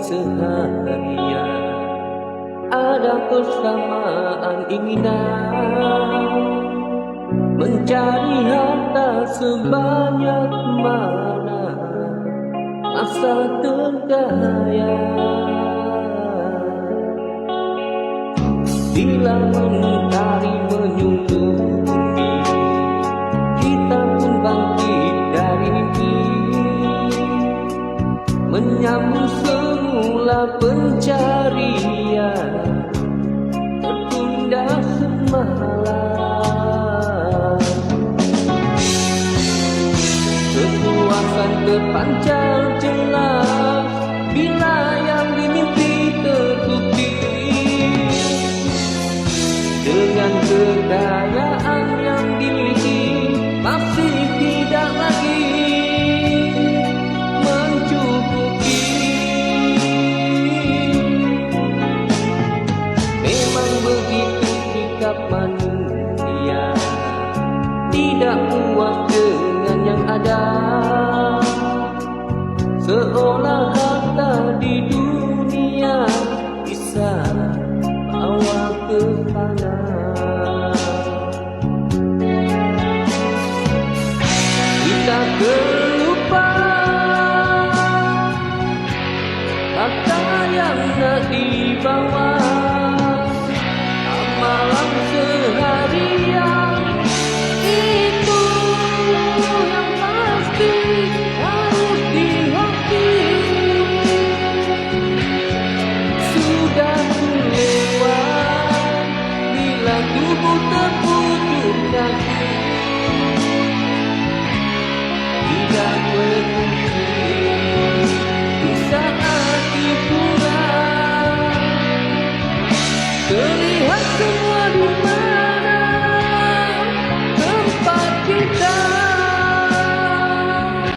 seharian, ada kesamaan inginan mencari harta sebanyak mana, asal tergaya. Bila mentari menyusuri, kita pun bangkit dari mimpi, menyambung semula pencarian, tertunda semalam. Kepuasan terpancar jelas bila yang dimimpi terbukti. Dengan kekayaan yang dimiliki masih tidak lagi mencukupi. Memang begitu sikap manusia, tidak puas dengan yang ada, seolah harta di dunia bisa bawa ke sana. Kita terlupa harta yang nak dibawa,